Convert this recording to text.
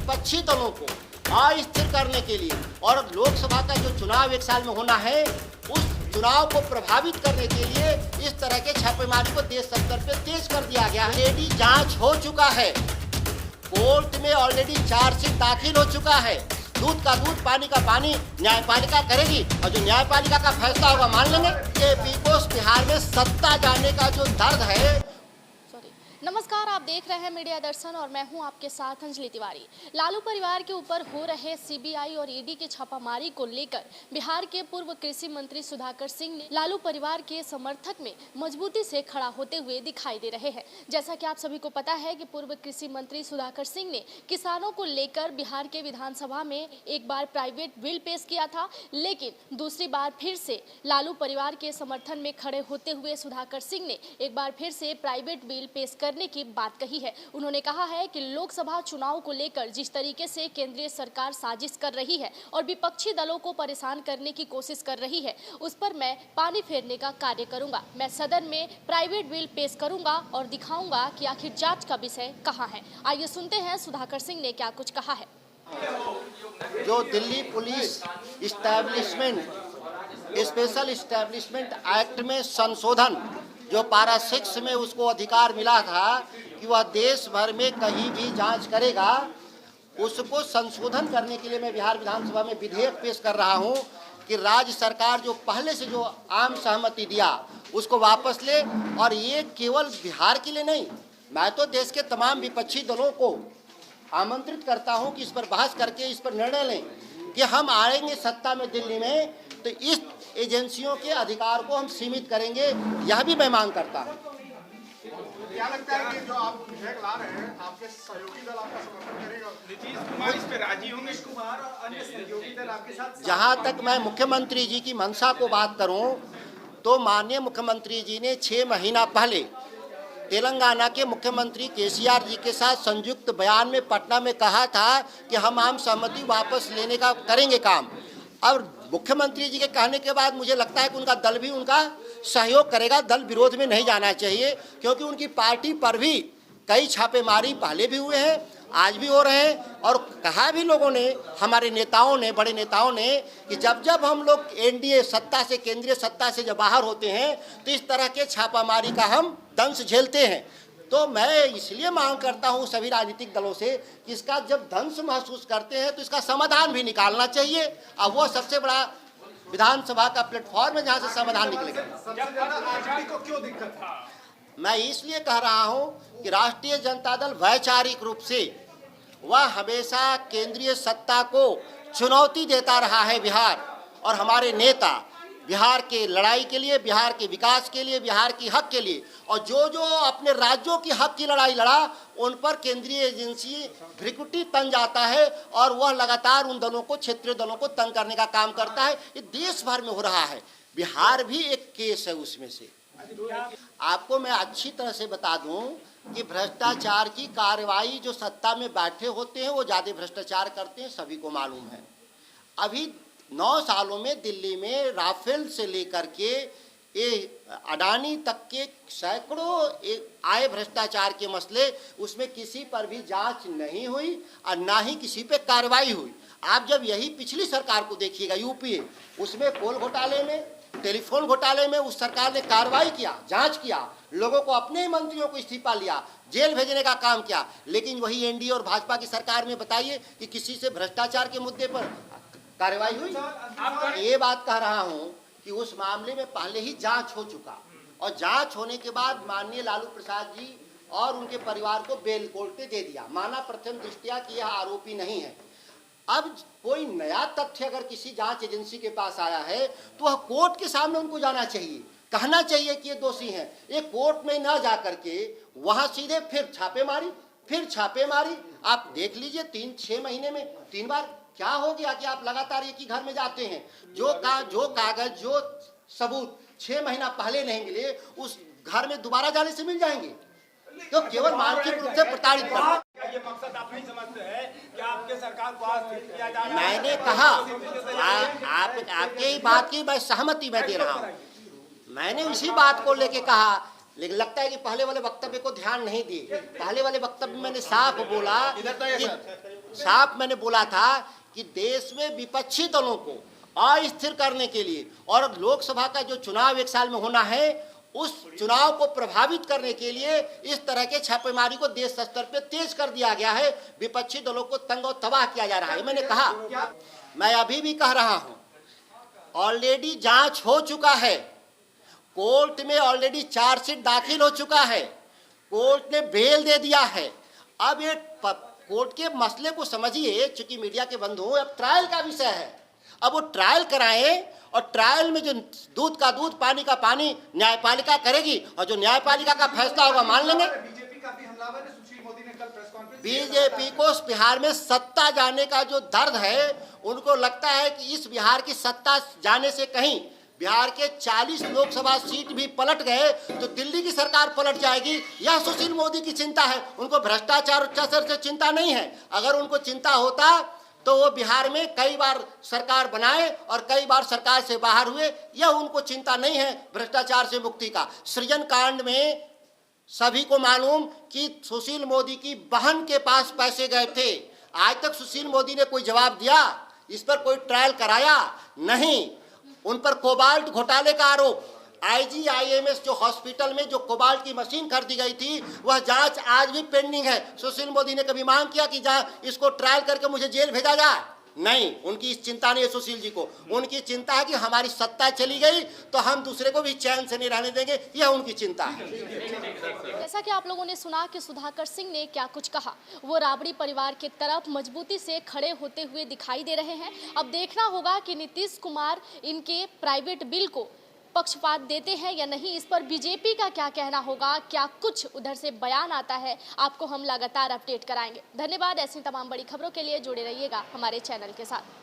विपक्षी दलों को अस्थिर करने के लिए और लोकसभा का जो चुनाव 1 साल में होना है उस चुनाव को प्रभावित करने के लिए इस तरह के छापेमारी को देश स्तर पे तेज कर दिया गया है। ऑलरेडी जांच हो चुका है, कोर्ट में ऑलरेडी चार्जशीट दाखिल हो चुका है। दूध का दूध, पानी का पानी न्यायपालिका करेगी और जो न्यायपालिका का फैसला होगा मान लेंगे। एपी को बिहार में सत्ता जाने का जो दर्द है। नमस्कार, आप देख रहे हैं मीडिया दर्शन और मैं हूं आपके साथ अंजलि तिवारी। लालू परिवार के ऊपर हो रहे सीबीआई और ईडी की छापामारी को लेकर बिहार के पूर्व कृषि मंत्री सुधाकर सिंह ने लालू परिवार के समर्थक में मजबूती से खड़ा होते हुए दिखाई दे रहे हैं। जैसा कि आप सभी को पता है कि पूर्व कृषि मंत्री सुधाकर सिंह ने किसानों को लेकर बिहार के विधानसभा में एक बार प्राइवेट बिल पेश किया था, लेकिन दूसरी बार फिर से लालू परिवार के समर्थन में खड़े होते हुए सुधाकर सिंह ने एक बार फिर से प्राइवेट बिल पेश करने की बात कही है। उन्होंने कहा है कि लोकसभा चुनाव को लेकर जिस तरीके से केंद्रीय सरकार साजिश कर रही है और विपक्षी दलों को परेशान करने की कोशिश कर रही है, उस पर मैं पानी फेरने का कार्य करूंगा। मैं सदन में प्राइवेट बिल पेश करूंगा और दिखाऊंगा कि आखिर जांच का विषय कहां है। आइए सुनते हैं सुधाकर सिंह ने क्या कुछ कहा है। जो Delhi police establishment special establishment act में संशोधन जो पारा 6 में उसको अधिकार मिला था कि वह देश भर में कहीं भी जांच करेगा, उसको संशोधन करने के लिए मैं बिहार विधानसभा में विधेयक पेश कर रहा हूं कि राज्य सरकार जो पहले से जो आम सहमति दिया उसको वापस ले। और ये केवल बिहार के लिए नहीं, मैं तो देश के तमाम विपक्षी दलों को आमंत्रित करता हूं कि इस पर बहस करके इस पर निर्णय लें कि हम आएंगे सत्ता में दिल्ली में तो इस एजेंसियों के अधिकार को हम सीमित करेंगे, यह भी मैं मांग करता हूं। क्या लगता है कि जो आप विधेयक ला रहे हैं, आपके सहयोगी दल आपका समर्थन करेगा? नीतीश कुमार इस पे राजी होंगे? नीतीश कुमार और अन्य सहयोगी दल आपके साथ? जहां तक मैं मुख्यमंत्री जी की मंशा को बात करूं तो माननीय मुख्यमंत्री जी ने 6 महीना पहले तेलंगाना के मुख्यमंत्री केसीआर जी के साथ संयुक्त बयान में पटना में कहा था कि हम आम सहमति वापस लेने का करेंगे काम। और मुख्यमंत्री जी के कहने के बाद मुझे लगता है कि उनका दल भी उनका सहयोग करेगा। दल विरोध में नहीं जाना चाहिए क्योंकि उनकी पार्टी पर भी कई छापेमारी पहले भी हुए हैं, आज भी हो रहे हैं। और कहा भी लोगों ने, हमारे नेताओं ने, बड़े नेताओं ने कि जब जब हम लोग एनडीए सत्ता से, केंद्रीय सत्ता से जब बाहर होते हैं तो इस तरह के छापामारी का हम दंश झेलते हैं। तो मैं इसलिए मांग करता हूं सभी राजनीतिक दलों से कि इसका जब दंश महसूस करते हैं तो इसका समाधान भी निकालना चाहिए। अब वो सबसे बड़ा विधानसभा का प्लेटफॉर्म है जहां से समाधान निकलेगा। सबसे ज्यादा आरजेडी को क्यों दिक्कत है? मैं इसलिए कह रहा हूं कि राष्ट्रीय जनता दल वैचारिक रूप से वह हमेशा केंद्रीय सत्ता को चुनौती देता रहा है। बिहार और हमारे नेता बिहार के लड़ाई के लिए, बिहार के विकास के लिए, बिहार की हक के लिए, और जो जो अपने राज्यों की हक की लड़ाई लड़ा उन पर केंद्रीय एजेंसी भ्रिकुटी तन जाता है और वह लगातार उन दलों को, क्षेत्रीय दलों को तंग करने का काम करता है। ये देश भर में हो रहा है, बिहार भी एक केस है उसमें से। आपको मैं अच्छी तरह से बता दूं कि भ्रष्टाचार की कार्रवाई जो सत्ता में बैठे होते हैं वो ज़्यादा भ्रष्टाचार करते हैं, सभी को मालूम है। अभी 9 सालों में दिल्ली में राफेल से लेकर के ये अडानी तक के सैकड़ों आए भ्रष्टाचार के मसले, उसमें किसी पर भी जांच नहीं हुई और ना ही किसी पे कार्रवाई हुई। आप जब यही पिछली सरकार को देखिएगा, यूपीए, उसमें कोल घोटाले में, टेलीफोन घोटाले में उस सरकार ने कार्रवाई किया, जांच किया, लोगों को, अपने मंत्रियों को इस्तीफा लिया, जेल भेजने का काम किया। लेकिन वही एनडीए और भाजपा की सरकार में बताइए कि किसी से भ्रष्टाचार के मुद्दे पर कार्रवाई हुई? ये बात कह रहा हूं कि उस मामले में पहले ही जांच हो चुका और जांच होने के बाद माननीय लालू प्रसाद जी और उनके परिवार को बेल कोर्ट ने दे दिया, माना प्रथम दृष्टया कि यह आरोपी नहीं है। अब कोई नया तथ्य अगर किसी जांच एजेंसी के पास आया है तो वह कोर्ट के सामने उनको जाना चाहिए, कहना चाहिए कि ये दोषी हैं। ये कोर्ट में ना जा करके वहां सीधे फिर छापेमारी। आप देख लीजिए 3-6 महीने में 3 बार क्या हो गया कि आप लगातार एक ही घर में जाते हैं। जो कागज, जो सबूत 6 महीना पहले नहीं मिले, उस घर में दोबारा जाने से मिल जाएंगे। तो केवल मानसिक रूप से प्रताड़ित करना। ये मकसद आप नहीं समझते हैं कि आपके सरकार को अस्थिर किया जा रहा है? मैंने कहा आपके ही बात की मैं सहमति में दे रहा हूँ। मैंने उसी बात को लेके कहा, लेकिन लगता है कि पहले वाले वक्तव्य को ध्यान नहीं दिए। पहले वाले वक्तव्य में मैंने साफ बोला कि साफ मैंने बोला था कि देश में विपक्षी दलों को अस्थिर करने के लिए और लोकसभा का जो चुनाव 1 साल में होना है उस चुनाव को प्रभावित करने के लिए इस तरह के छापेमारी को देश स्तर पर तेज कर दिया गया है। विपक्षी दलों को तंग और तबाह किया जा रहा है। मैंने कहा, मैं अभी भी कह रहा हूं, ऑलरेडी जांच हो चुका है, कोर्ट में ऑलरेडी चार्जशीट दाखिल हो चुका है, कोर्ट ने बेल दे दिया है। अब ये कोर्ट के मसले को समझिए, चूंकि मीडिया के बंधु अब ट्रायल का विषय है, अब वो ट्रायल कराएं और ट्रायल में जो दूध का दूध पानी का पानी न्यायपालिका करेगी और जो न्यायपालिका का फैसला होगा मान लेंगे। बीजेपी काफी हमलावर है। सुशील मोदी ने कल प्रेस कॉन्फ्रेंस बीजेपी को बिहार में सत्ता जाने का जो दर्द है, उनको लगता है कि इस बिहार की सत्ता जाने से कहीं बिहार के 40 लोकसभा सीट भी पलट गए तो दिल्ली की सरकार पलट जाएगी। यह सुशील मोदी की चिंता है। उनको भ्रष्टाचार अत्याचार से चिंता नहीं है। अगर उनको चिंता होता तो वो बिहार में कई बार सरकार बनाए और कई बार सरकार से बाहर हुए। यह उनको चिंता नहीं है भ्रष्टाचार से मुक्ति का। सृजन कांड में सभी को मालूम कि सुशील मोदी की बहन के पास पैसे गए थे। आज तक सुशील मोदी ने कोई जवाब दिया? इस पर कोई ट्रायल कराया? नहीं। उन पर कोबाल्ट घोटाले का आरोप, IGIMS जो हॉस्पिटल में जो कोबाल्ट की मशीन खरीदी गई थी, वह जांच आज भी पेंडिंग है। सुशील मोदी ने कभी मांग किया कि इसको ट्रायल करके मुझे जेल भेजा जाए? नहीं, उनकी इस चिंता नहीं है सुशील जी को। उनकी चिंता है कि हमारी सत्ता चली गई तो हम दूसरे को भी चैन से नहीं रहने देंगे। यह उनकी चिंता है। जैसा कि आप लोगों ने सुना कि सुधाकर सिंह ने क्या कुछ कहा, वो राबड़ी परिवार के तरफ मजबूती से खड़े होते हुए दिखाई दे रहे हैं। अब देखना होगा कि नीतीश कुमार इनके प्राइवेट बिल को पक्षपात देते हैं या नहीं। इस पर बीजेपी का क्या कहना होगा, क्या कुछ उधर से बयान आता है, आपको हम लगातार अपडेट कराएंगे। धन्यवाद। ऐसी तमाम बड़ी खबरों के लिए जुड़े रहिएगा हमारे चैनल के साथ।